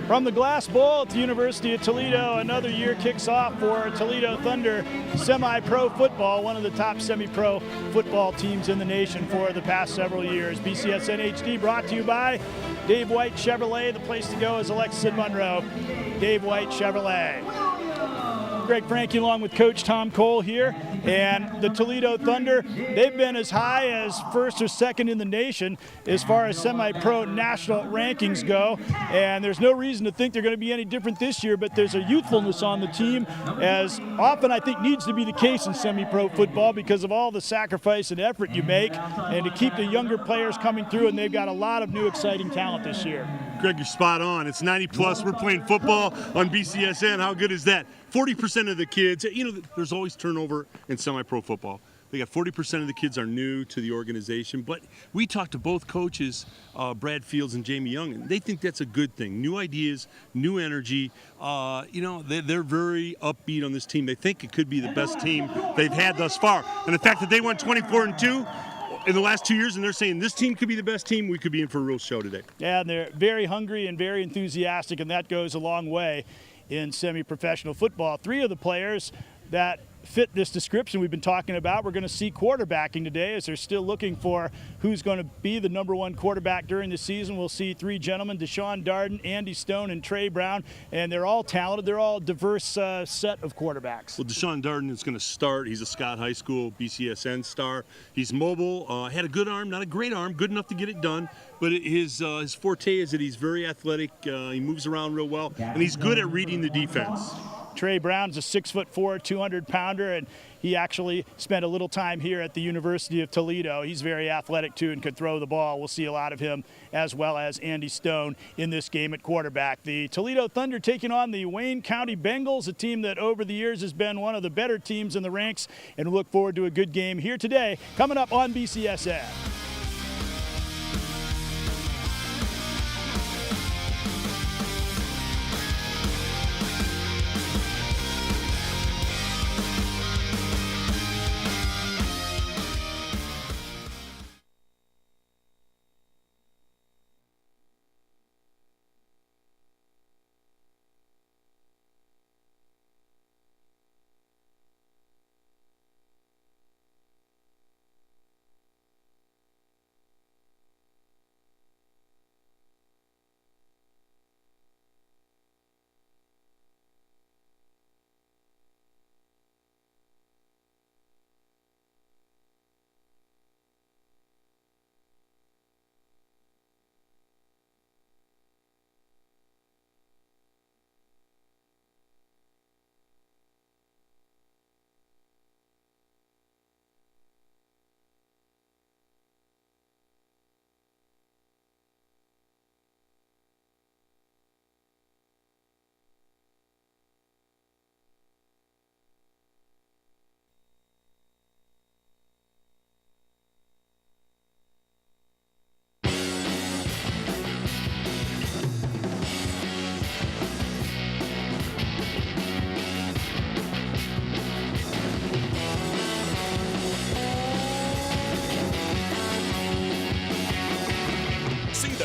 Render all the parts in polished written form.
From the Glass Bowl at the University of Toledo, another year kicks off for Toledo Thunder semi-pro football, one of the top semi-pro football teams in the nation for the past several years. BCSN HD brought to you by Dave White Chevrolet. The place to go is Alexis and Monroe. Dave White Chevrolet. Greg Franke along with Coach Tom Cole here, and the Toledo Thunder, they've been as high as first or second in the nation as far as semi-pro national rankings go, and there's no reason to think they're going to be any different this year, but there's a youthfulness on the team, as often I think needs to be the case in semi-pro football because of all the sacrifice and effort you make, and to keep the younger players coming through, and they've got a lot of new exciting talent this year. Greg, you're spot on. It's 90 plus. We're playing football on BCSN. How good is that? 40% of the kids, there's always turnover in semi-pro football. They got 40% of the kids are new to the organization, but we talked to both coaches, Brad Fields and Jamie Young, and they think that's a good thing. New ideas, new energy. They're very upbeat on this team. They think it could be the best team they've had thus far. And the fact that they went 24-2 in the last 2 years, and they're saying this team could be the best team, we could be in for a real show today. Yeah, and they're very hungry and very enthusiastic, and that goes a long way in semi-professional football. Three of the players that fit this description we've been talking about, we're going to see quarterbacking today as they're still looking for who's going to be the #1 quarterback during the season. We'll see three gentlemen, Deshaun Darden, Andy Stone, and Trey Brown, and they're all talented. They're all a diverse set of quarterbacks. Well, Deshaun Darden is going to start. He's a Scott High School BCSN star. He's mobile, had a good arm, not a great arm, good enough to get it done, but his forte is that he's very athletic, he moves around real well, and he's good at reading the defense. Trey Brown's a 6'4", 200-pounder, and he actually spent a little time here at the University of Toledo. He's very athletic, too, and could throw the ball. We'll see a lot of him, as well as Andy Stone in this game at quarterback. The Toledo Thunder taking on the Wayne County Bengals, a team that over the years has been one of the better teams in the ranks, and we look forward to a good game here today, coming up on BCSN.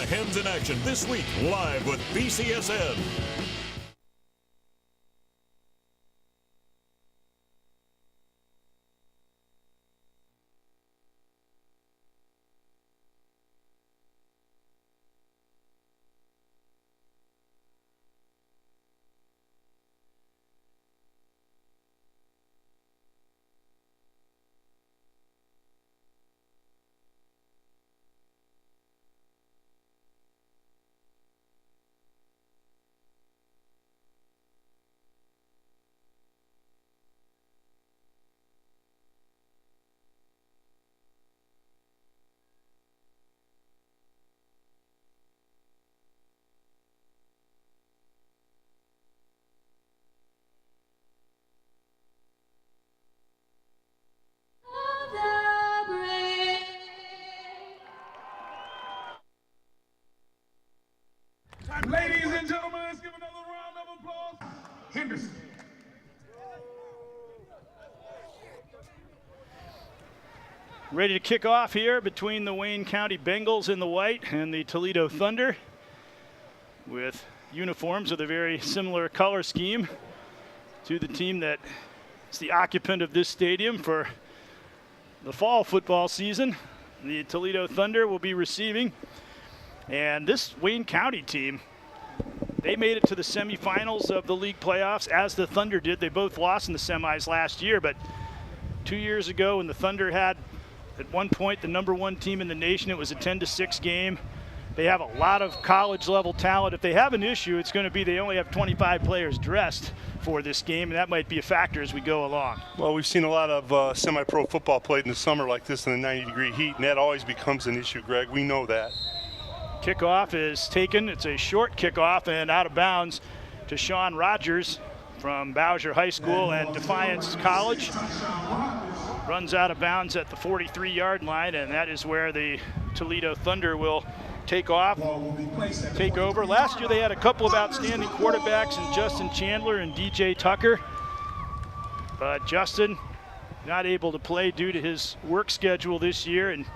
Hens in action this week, live with BCSN. Ladies and gentlemen, let's give another round of applause. Henderson. Ready to kick off here between the Wayne County Bengals in the white and the Toledo Thunder, with uniforms with a very similar color scheme to the team that is the occupant of this stadium for the fall football season. The Toledo Thunder will be receiving. And this Wayne County team, they made it to the semifinals of the league playoffs, as the Thunder did. They both lost in the semis last year, but 2 years ago when the Thunder had, at one point, the #1 team in the nation, it was a 10-6 game. They have a lot of college-level talent. If they have an issue, it's going to be they only have 25 players dressed for this game, and that might be a factor as we go along. Well, we've seen a lot of semi-pro football played in the summer like this in the 90-degree heat, and that always becomes an issue, Greg. We know that. Kickoff is taken. It's a short kickoff and out of bounds to Sean Rogers from Bowser High School and Defiance College. Runs out of bounds at the 43-yard line, and that is where the Toledo Thunder will take off, take over. Last year they had a couple of outstanding quarterbacks in Justin Chandler and DJ Tucker, but Justin not able to play due to his work schedule this year, and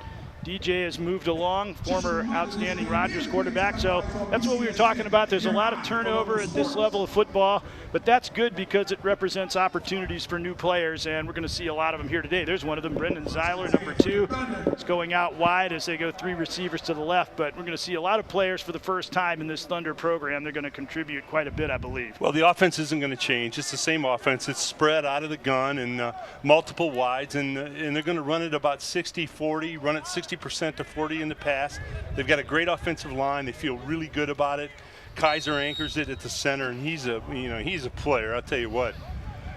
DJ has moved along, former outstanding Rogers quarterback. So that's what we were talking about. There's a lot of turnover at this level of football, but that's good because it represents opportunities for new players, and we're going to see a lot of them here today. There's one of them, Brendan Zeiler, #2. It's going out wide as they go 3 receivers to the left, but we're going to see a lot of players for the first time in this Thunder program. They're going to contribute quite a bit, I believe. Well, the offense isn't going to change. It's the same offense. It's spread out of the gun and multiple wides, and they're going to run it about 60-40, run it 60% to 40 in the pass. They've got a great offensive line. They feel really good about it. Kaiser anchors it at the center, and he's a player. I'll tell you what,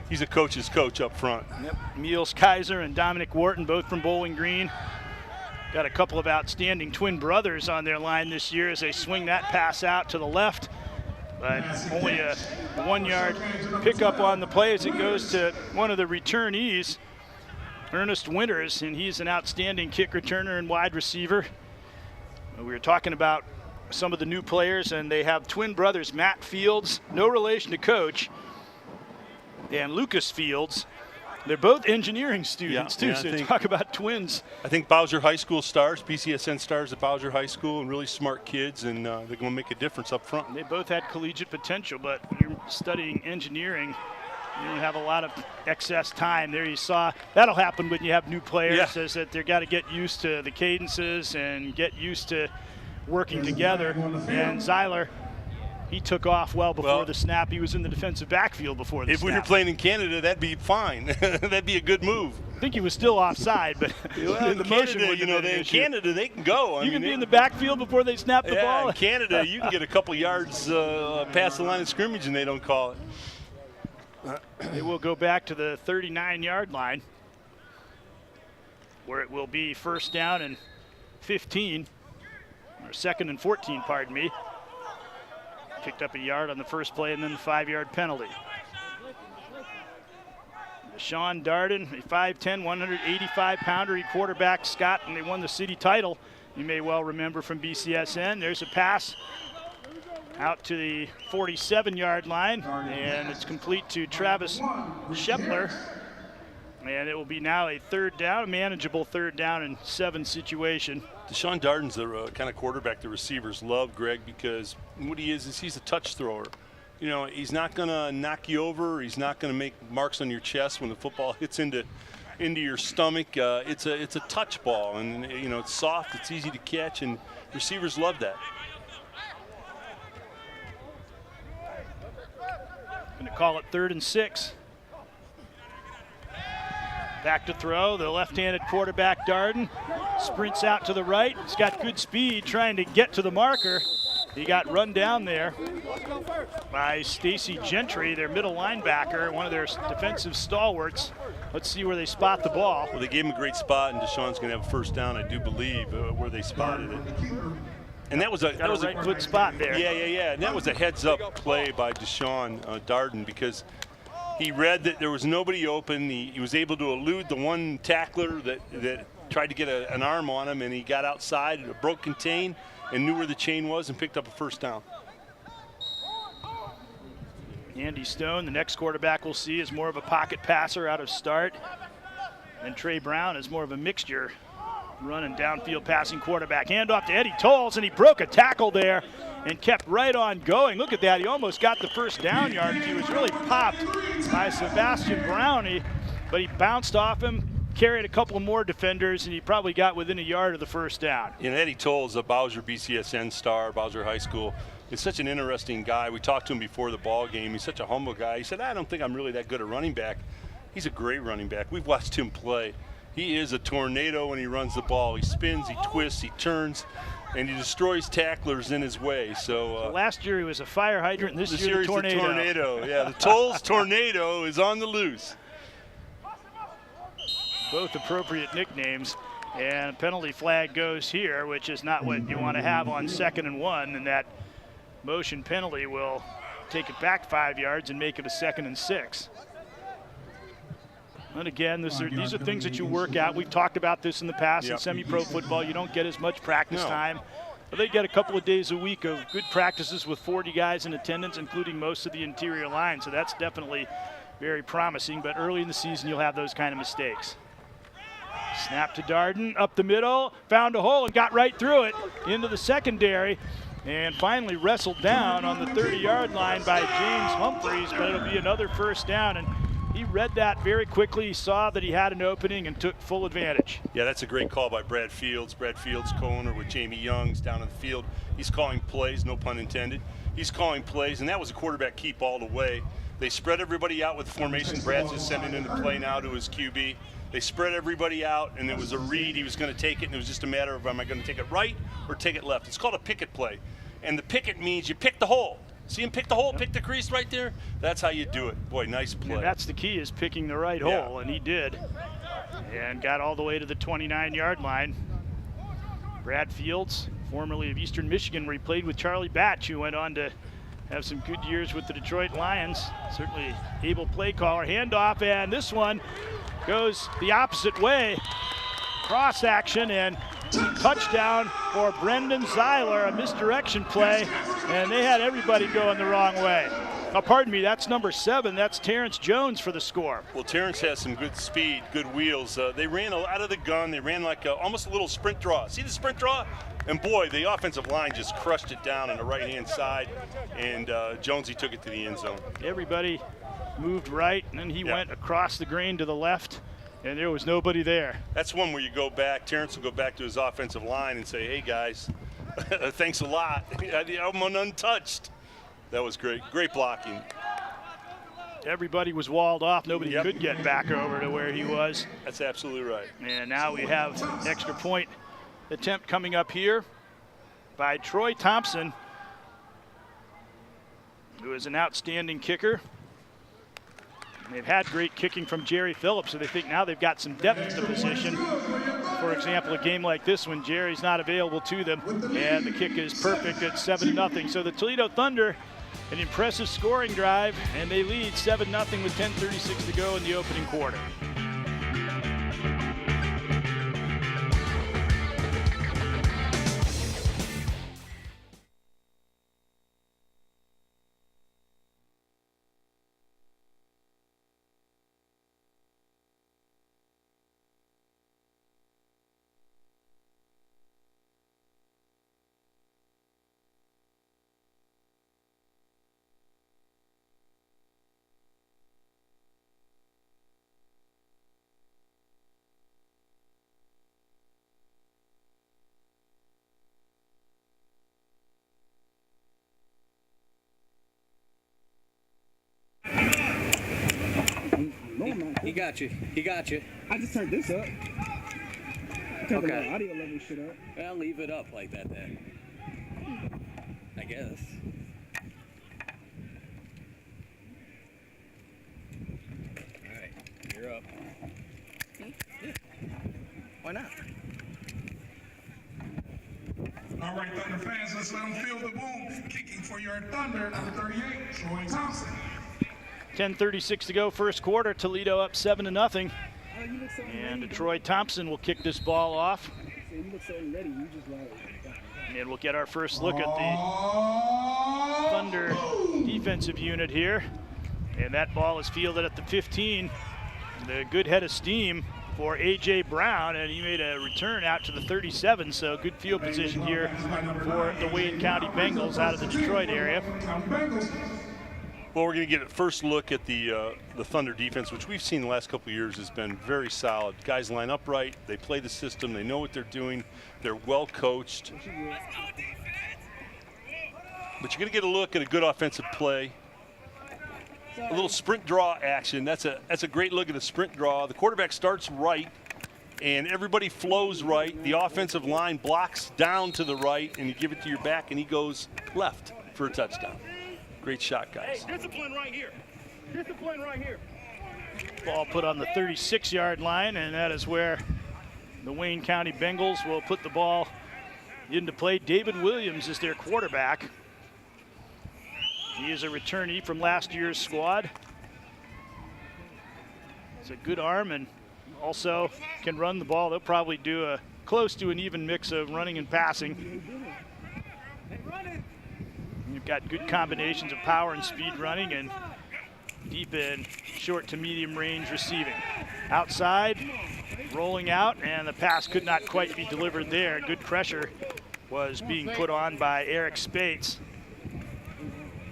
he's a coach's coach up front. Yep. Niels Kaiser and Dominic Wharton, both from Bowling Green. Got a couple of outstanding twin brothers on their line this year as they swing that pass out to the left. But only a 1-yard pickup on the play as it goes to one of the returnees, Ernest Winters, and he's an outstanding kick returner and wide receiver. We were talking about some of the new players, and they have twin brothers, Matt Fields, no relation to Coach, and Lucas Fields. They're both engineering students, too, so talk about twins. I think Bowser High School stars, BCSN stars at Bowser High School, and really smart kids, and they're going to make a difference up front. They both had collegiate potential, but when you're studying engineering, you don't have a lot of excess time. There you saw that'll happen when you have new players, is that they've got to get used to the cadences and get used to working together. And Zeiler, he took off well before the snap. He was in the defensive backfield before the snap. If we were playing in Canada, that'd be fine. That'd be a good move. I think he was still offside, but in the Canada, in Canada they can go. You can be in the backfield before they snap the ball. In Canada, you can get a couple yards past the line of scrimmage and they don't call it. They will go back to the 39-yard line, where it will be 1st down and 15, or 2nd and 14, pardon me. Picked up a yard on the first play and then the 5-yard penalty. Sean Darden, a 5'10", 185-pounder. He quarterbacked Scott, and they won the city title. You may well remember from BCSN. There's a pass out to the 47-yard line, and it's complete to Travis Shepler. And it will be now a 3rd down, a manageable 3rd down and 7 situation. Deshaun Darden's the kind of quarterback the receivers love, Greg, because what he is he's a touch thrower. You know, he's not going to knock you over. He's not going to make marks on your chest when the football hits into your stomach. It's a touch ball, and it's soft, it's easy to catch, and receivers love that. Going to call it 3rd and 6. Back to throw, the left-handed quarterback Darden sprints out to the right. He's got good speed trying to get to the marker. He got run down there by Stacy Gentry, their middle linebacker, one of their defensive stalwarts. Let's see where they spot the ball. Well, they gave him a great spot, and Deshaun's going to have a 1st down, I do believe, where they spotted it. And that was a right foot spot there. Yeah. And that was a heads-up play by Deshaun Darden, because he read that there was nobody open. He was able to elude the one tackler that tried to get an arm on him, and he got outside, broke contain, and knew where the chain was and picked up a 1st down. Andy Stone, the next quarterback we'll see, is more of a pocket passer out of start. And Trey Brown is more of a mixture running downfield passing quarterback. Handoff to Eddie Tolles, and he broke a tackle there and kept right on going. Look at that. He almost got the first down yard. He was really popped by Sebastian Brownie, but he bounced off him, carried a couple more defenders, and he probably got within a yard of the first down. And Eddie Tolles, a Bowser BCSN star, Bowser High School, is such an interesting guy. We talked to him before the ball game. He's such a humble guy. He said, I don't think I'm really that good at running back. He's a great running back. We've watched him play. He is a tornado when he runs the ball. He spins, he twists, he turns, and he destroys tacklers in his way. So last year he was a fire hydrant, and this year year's the tornado. The tornado. Yeah, the Tolles tornado is on the loose. Both appropriate nicknames, and a penalty flag goes here, which is not what you want to have on 2nd and 1, and that motion penalty will take it back 5 yards and make it a 2nd and 6. And again, these are things that you work out. We've talked about this in the past. In semi-pro football, you don't get as much practice time. But they get a couple of days a week of good practices with 40 guys in attendance, including most of the interior line. So that's definitely very promising. But early in the season, you'll have those kind of mistakes. Snap to Darden, up the middle, found a hole and got right through it into the secondary. And finally wrestled down on the 30-yard line by James Humphreys, but it'll be another first down. And he read that very quickly. He saw that he had an opening and took full advantage. Yeah, that's a great call by Brad Fields. Brad Fields, co-owner with Jamie Youngs down in the field. He's calling plays, no pun intended. He's calling plays, and that was a quarterback keep all the way. They spread everybody out with the formation. Brad's just sending in the play now to his QB. They spread everybody out, and it was a read. He was going to take it, and it was just a matter of, am I going to take it right or take it left? It's called a picket play, and the picket means you pick the hole. See him pick the hole, pick the crease right there? That's how you do it. Boy, nice play. And that's the key, is picking the right hole, and he did. And got all the way to the 29-yard line. Brad Fields, formerly of Eastern Michigan, where he played with Charlie Batch, who went on to have some good years with the Detroit Lions. Certainly able play caller. Handoff, and this one goes the opposite way. Cross action, and touchdown for Brendan Zeiler, a misdirection play, and they had everybody going the wrong way. Oh, pardon me, that's number 7. That's Terrence Jones for the score. Well, Terrence has some good speed, good wheels. They ran out of the gun. They ran like almost a little sprint draw. See the sprint draw? And boy, the offensive line just crushed it down on the right-hand side, and Jonesy took it to the end zone. Everybody moved right, and then he went across the green to the left, and there was nobody there. That's one where you go back, Terrence will go back to his offensive line and say, hey guys, thanks a lot. I'm untouched. That was great. Great blocking. Everybody was walled off. Nobody could get back over to where he was. That's absolutely right. And now we have extra point attempt coming up here by Troy Thompson, who is an outstanding kicker. They've had great kicking from Jerry Phillips, so they think now they've got some depth at the position. For example, a game like this when Jerry's not available to them, and the kick is perfect at 7-0. So the Toledo Thunder, an impressive scoring drive, and they lead 7-0 with 10:36 to go in the opening quarter. He got you. He got you. I just turned this up. Turned Okay. the audio level shit up. Well, leave it up like that then. I guess. All right, you're up. Yeah. Why not? All right, Thunder fans, let's let them feel the boom. Kicking for your Thunder, number 38, Troy Thompson. 10:36 to go, first quarter. Toledo up 7-0. Oh, you look so And ready, Troy Thompson will kick this ball off. bro. You look so ready. You just like. And we'll get our first look at the Thunder defensive unit here. And that ball is fielded at the 15. The good head of steam for A.J. Brown, and he made a return out to the 37, so good field position here for the Wayne County Bengals out of the Detroit area. Well, we're going to get a first look at the Thunder defense, which we've seen the last couple of years has been very solid. Guys line up right, they play the system, they know what they're doing, they're well coached. But you're going to get a look at a good offensive play. A little sprint draw action. That's a great look at the sprint draw. The quarterback starts right, and everybody flows right. The offensive line blocks down to the right, and you give it to your back, and he goes left for a touchdown. Great shot, guys. Hey, discipline right here. Discipline right here. Ball put on the 36-yard line, and that is where the Wayne County Bengals will put the ball into play. David Williams is their quarterback. He is a returnee from last year's squad. It's a good arm and also can run the ball. They'll probably do a close to an even mix of running and passing. You've got good combinations of power and speed running and deep and short to medium range receiving. Outside, rolling out, and the pass could not quite be delivered there. Good pressure was being put on by Eric Spates.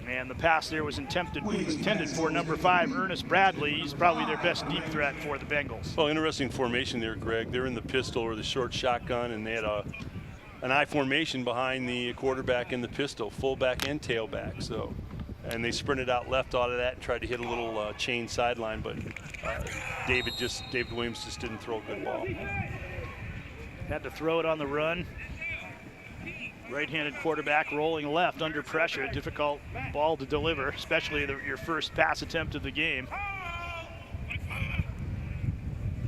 And the pass there was intended for number 5, Ernest Bradley. He's probably their best deep threat for the Bengals. Well, interesting formation there, Greg. They're in the pistol or the short shotgun, and they had an I formation behind the quarterback in the pistol, fullback and tailback. So, and they sprinted out left out of that and tried to hit a little chain sideline, but David Williams just didn't throw a good ball. Had to throw it on the run. Right-handed quarterback rolling left under pressure. Difficult ball to deliver, especially your first pass attempt of the game.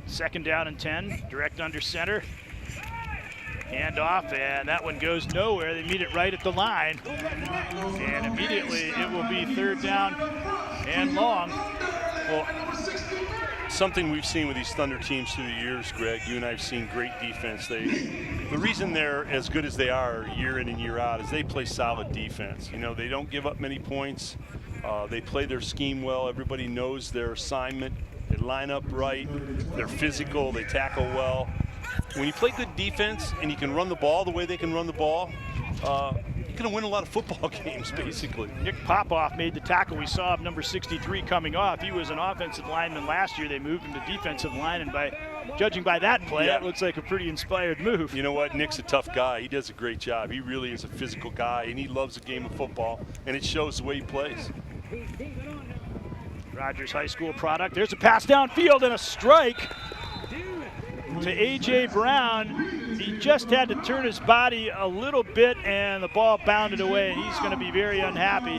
Second down and 10, direct under center. Hand off, and that one goes nowhere. They meet it right at the line. And immediately it will be third down and long. Well, something we've seen with these Thunder teams through the years, Greg, you and I have seen great defense. The reason they're as good as they are year in and year out is they play solid defense. You know, they don't give up many points. They play their scheme well. Everybody knows their assignment. They line up right. They're physical. They tackle well. When you play good defense and you can run the ball the way they can run the ball, you're going to win a lot of football games, basically. Nick Popoff made the tackle. We saw number 63 coming off. He was an offensive lineman last year. They moved him to defensive line, and judging by that play, it looks like a pretty inspired move. You know what? Nick's a tough guy. He does a great job. He really is a physical guy, and he loves the game of football, and it shows the way he plays. Rogers High School product. There's a pass downfield and a strike to A.J. Brown. He just had to turn his body a little bit, and the ball bounded away. He's going to be very unhappy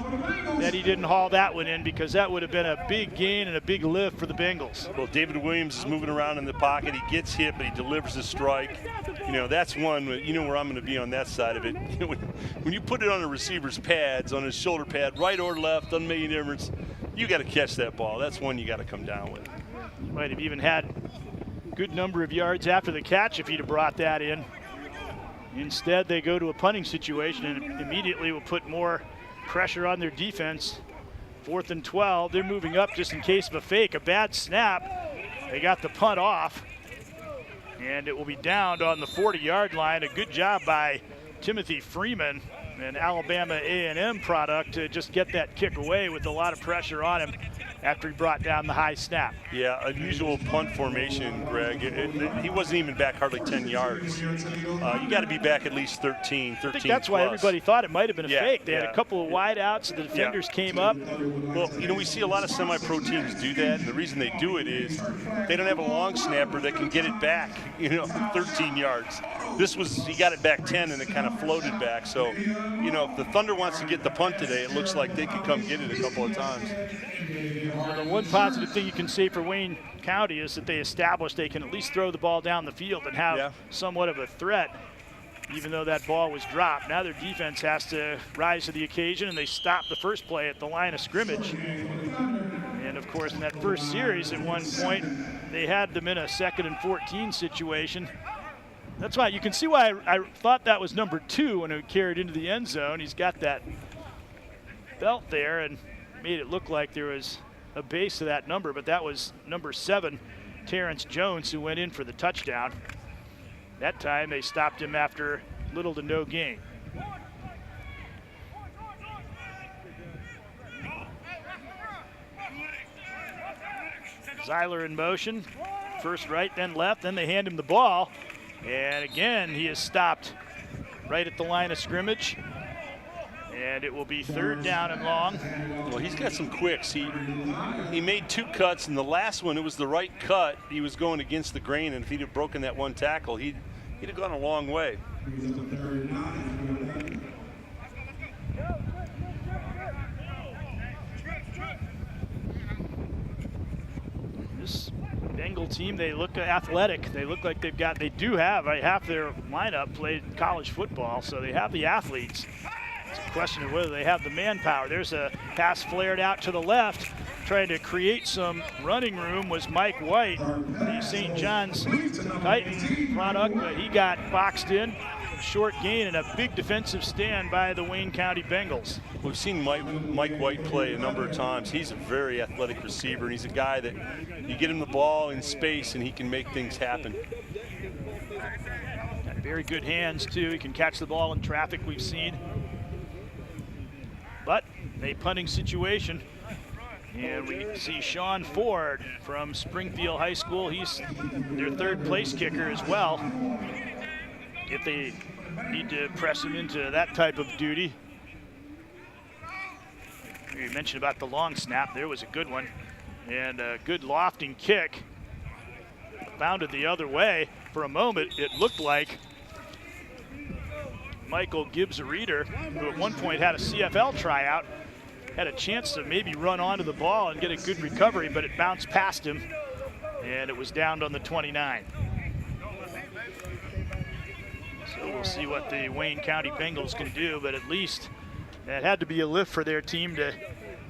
that he didn't haul that one in, because that would have been a big gain and a big lift for the Bengals. Well, David Williams is moving around in the pocket. He gets hit, but he delivers the strike. You know, that's one, you know where I'm going to be on that side of it. When you put it on a receiver's pads, on his shoulder pad, right or left, doesn't make any difference. You got to catch that ball. That's one you got to come down with. You might have even had good number of yards after the catch if he'd have brought that in. Instead, they go to a punting situation and immediately will put more pressure on their defense. 4th and 12. They're moving up just in case of a fake. A bad snap. They got the punt off, and it will be downed on the 40-yard line. A good job by Timothy Freeman, an Alabama A&M product, to just get that kick away with a lot of pressure on him after he brought down the high snap. Yeah, unusual punt formation, Greg. He wasn't even back hardly 10 yards. You got to be back at least 13 I think that's why everybody thought it might have been a fake. They had a couple of wide outs, the defenders came up. Well, you know, we see a lot of semi-pro teams do that, and the reason they do it is they don't have a long snapper that can get it back, 13 yards. This was, he got it back 10 and it kind of floated back. So, if the Thunder wants to get the punt today, it looks like they could come get it a couple of times. Well, the one positive thing you can say for Wayne County is that they established they can at least throw the ball down the field and have somewhat of a threat, even though that ball was dropped. Now their defense has to rise to the occasion, and they stopped the first play at the line of scrimmage. And of course, in that first series, at one point, they had them in a 2nd and 14 situation. That's why you can see why I thought that was number 2 when it carried into the end zone. He's got that belt there and made it look like there was a base to that number, but that was number 7 Terrence Jones, who went in for the touchdown. That time they stopped him after little to no gain. Zeiler in motion. First right, then left, then they hand him the ball. And again, he is stopped right at the line of scrimmage. And it will be 3rd down and long. Well, he's got some quicks. He made 2 cuts, and the last one, it was the right cut. He was going against the grain, and if he'd have broken that one tackle, he'd have gone a long way. This Bengal team, they look athletic. They look like they do have half their lineup played college football, so they have the athletes. It's a question of whether they have the manpower. There's a pass flared out to the left. Trying to create some running room was Mike White, the St. John's Titan product, but he got boxed in. Short gain and a big defensive stand by the Wayne County Bengals. We've seen Mike White play a number of times. He's a very athletic receiver, and he's a guy that you get him the ball in space and he can make things happen. Got very good hands too. He can catch the ball in traffic, we've seen. But a punting situation. And we see Sean Ford from Springfield High School. He's their 3rd place kicker as well. If they need to press him into that type of duty. You mentioned about the long snap. There was a good one. And a good lofting kick. Bounded the other way. For a moment, it looked like Michael Gibbs-Reeder, who at one point had a CFL tryout, had a chance to maybe run onto the ball and get a good recovery, but it bounced past him, and it was downed on the 29. So we'll see what the Wayne County Bengals can do, but at least that had to be a lift for their team to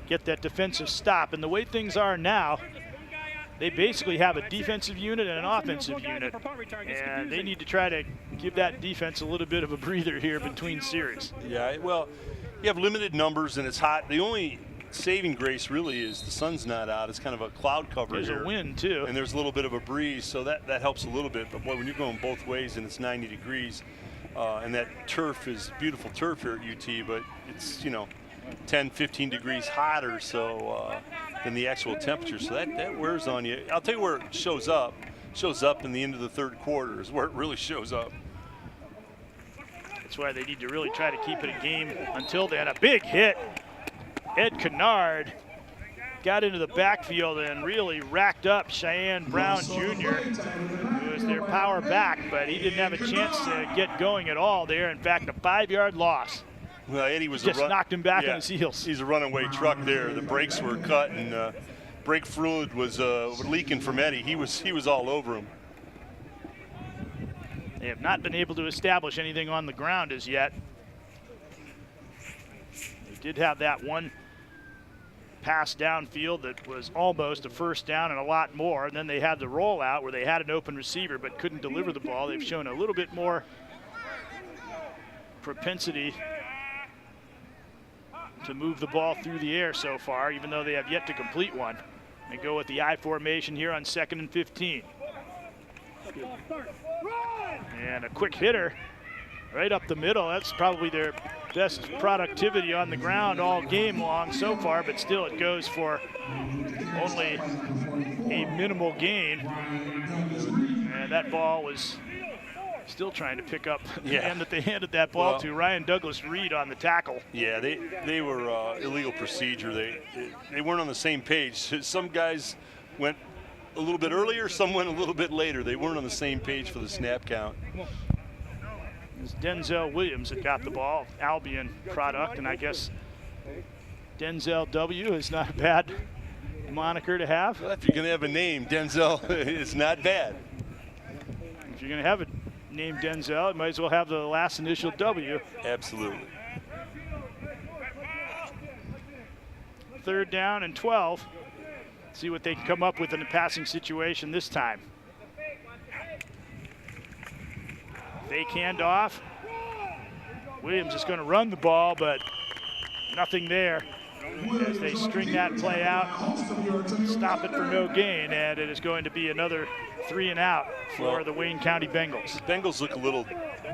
get that defensive stop. And the way things are now, they basically have a defensive unit and an offensive unit, and they need to try to give that defense a little bit of a breather here between series. Yeah, well, you have limited numbers and it's hot. The only saving grace really is the sun's not out. It's kind of a cloud cover There's here. a wind too. And there's a little bit of a breeze, so that helps a little bit. But boy, when you're going both ways and it's 90 degrees, and that turf is beautiful turf here at UT, but it's, 10, 15 degrees hotter than the actual temperature. So that wears on you. I'll tell you where it shows up. Shows up in the end of the 3rd quarter is where it really shows up. That's why they need to really try to keep it a game until then. A big hit. Ed Kennard got into the backfield and really racked up Cheyenne Brown Jr., who was their power back, but he didn't have a chance to get going at all there. In fact, a 5-yard loss. Well, Eddie was just knocked him back on his heels. He's a runaway truck there. The brakes were cut and brake fluid was leaking from Eddie. He was all over him. They have not been able to establish anything on the ground as yet. They did have that one pass downfield that was almost a 1st down and a lot more. And then they had the rollout where they had an open receiver but couldn't deliver the ball. They've shown a little bit more propensity to move the ball through the air so far, even though they have yet to complete one. They go with the I formation here on 2nd and 15. And a quick hitter right up the middle. That's probably their best productivity on the ground all game long so far, but still it goes for only a minimal gain. And that ball was still trying to pick up the man that they handed that ball to. Ryan Douglas Reed on the tackle. Yeah, they were illegal procedure. They weren't on the same page. Some guys went a little bit earlier, some went a little bit later. They weren't on the same page for the snap count. It's Denzel Williams that got the ball, Albion product, and I guess Denzel W is not a bad moniker to have. Well, if you're going to have a name, Denzel is not bad. If you're going to have a name Denzel, it might as well have the last initial W. Absolutely. 3rd down and 12. See what they can come up with in the passing situation this time. Fake handoff. Williams is going to run the ball, but nothing there. as they string that play out, stop it for no gain, and it is going to be another 3 and out for the Wayne County Bengals. Bengals look a little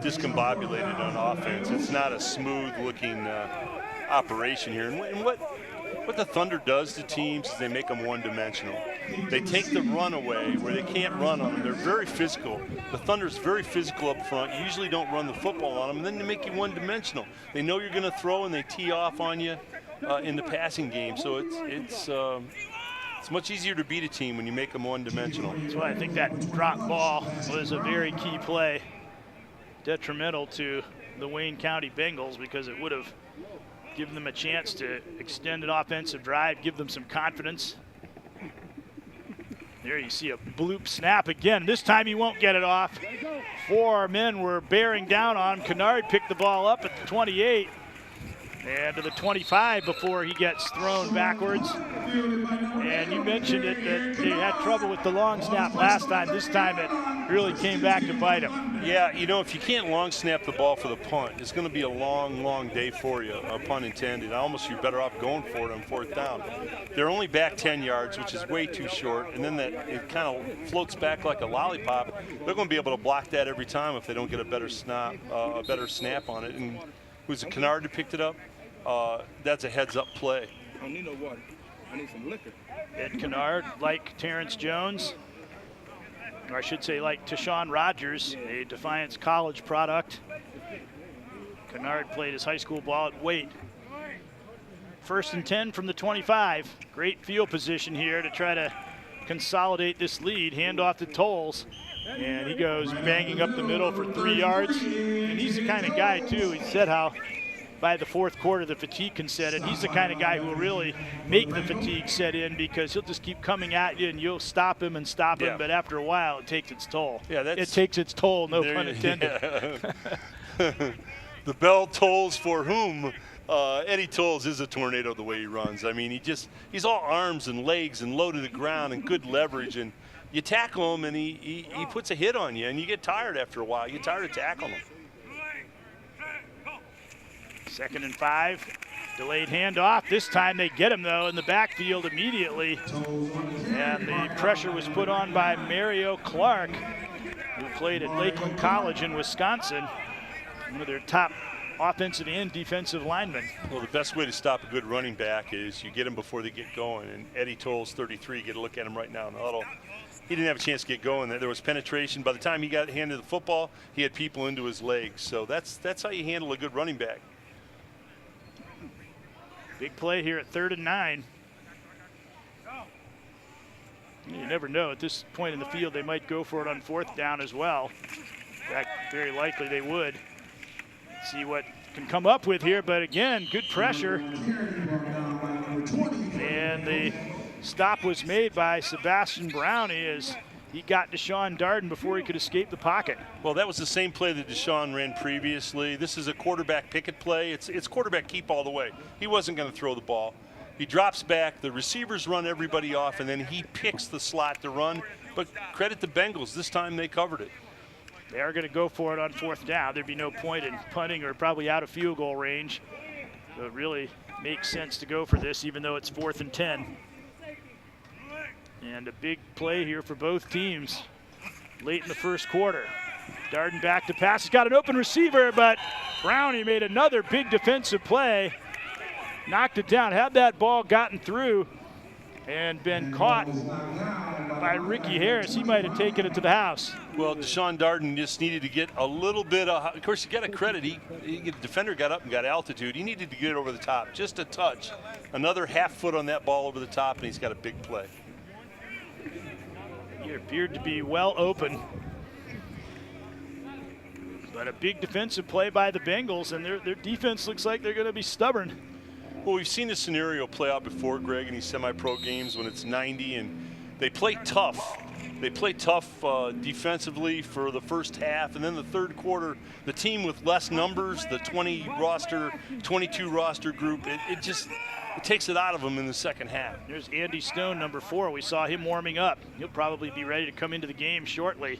discombobulated on offense. It's not a smooth-looking operation here. And what the Thunder does to teams is they make them one-dimensional. They take the run away where they can't run on them. They're very physical. The Thunder's very physical up front. You usually don't run the football on them, and then they make you one-dimensional. They know you're going to throw, and they tee off on you in the passing game. So it's much easier to beat a team when you make them one-dimensional. That's why I think that drop ball was a very key play, detrimental to the Wayne County Bengals, because it would have given them a chance to extend an offensive drive, give them some confidence. There you see a bloop snap again. This time he won't get it off. 4 men were bearing down on him. Kennard picked the ball up at the 28 and to the 25 before he gets thrown backwards. And you mentioned it, that they had trouble with the long snap last time. This time it really came back to bite them. Yeah, you know, if you can't long snap the ball for the punt, it's going to be a long, long day for you, pun intended. Almost you're better off going for it on 4th down. They're only back 10 yards, which is way too short, and then it kind of floats back like a lollipop. They're going to be able to block that every time if they don't get a better snap on it. And who's it, Kennard who picked it up? That's a heads-up play. I don't need no water. I need some liquor. Ed Kennard, like Terrence Jones, or I should say like Tashawn Rogers, a Defiance College product. Kennard played his high school ball at Waite. 1st and 10 from the 25. Great field position here to try to consolidate this lead. Hand off to Tolles, and he goes banging up the middle for 3 yards. And he's the kind of guy, too, he said how by the 4th quarter the fatigue can set in. He's the kind of guy who will really make the fatigue set in, because he'll just keep coming at you and you'll stop him, but after a while it takes its toll. Yeah, it takes its toll, no pun intended. Yeah. The bell tolls for whom? Eddie Tolles is a tornado the way he runs. I mean, he's all arms and legs and low to the ground and good leverage, and you tackle him and he puts a hit on you and you get tired after a while. You get tired of tackling him. 2nd and 5, delayed handoff. This time they get him, though, in the backfield immediately. And the pressure was put on by Mario Clark, who played at Lakeland College in Wisconsin, one of their top offensive and defensive linemen. Well, the best way to stop a good running back is you get them before they get going. And Eddie Tolles, 33, get a look at him right now in the huddle. He didn't have a chance to get going. There was penetration. By the time he got handed the football, he had people into his legs. So that's how you handle a good running back. Big play here at 3rd and 9. You never know. At this point in the field, they might go for it on 4th down as well. In fact, very likely they would. See what can come up with here, but again, good pressure. And the stop was made by Sebastian Brownie as he got Deshaun Darden before he could escape the pocket. Well, that was the same play that Deshaun ran previously. This is a quarterback picket play. It's quarterback keep all the way. He wasn't going to throw the ball. He drops back, the receivers run everybody off, and then he picks the slot to run. But credit the Bengals, this time they covered it. They are going to go for it on 4th down. There'd be no point in punting or probably out of field goal range. So it really makes sense to go for this, even though it's 4th and 10. And a big play here for both teams late in the 1st quarter. Darden back to pass. He's got an open receiver, but Brownie made another big defensive play. Knocked it down. Had that ball gotten through and been caught by Ricky Harris, he might have taken it to the house. Well, Deshaun Darden just needed to get a little bit of course, you got to credit. The defender got up and got altitude. He needed to get it over the top, just a touch. Another half foot on that ball over the top, and he's got a big play. He appeared to be well open. But a big defensive play by the Bengals, and their defense looks like they're going to be stubborn. Well, we've seen this scenario play out before, Greg, in these semi-pro games when it's 90, and they play tough. They play tough defensively for the first half, and then the 3rd quarter, the team with less numbers, the 22 roster group, it takes it out of them in the 2nd half. There's Andy Stone, number 4. We saw him warming up. He'll probably be ready to come into the game shortly.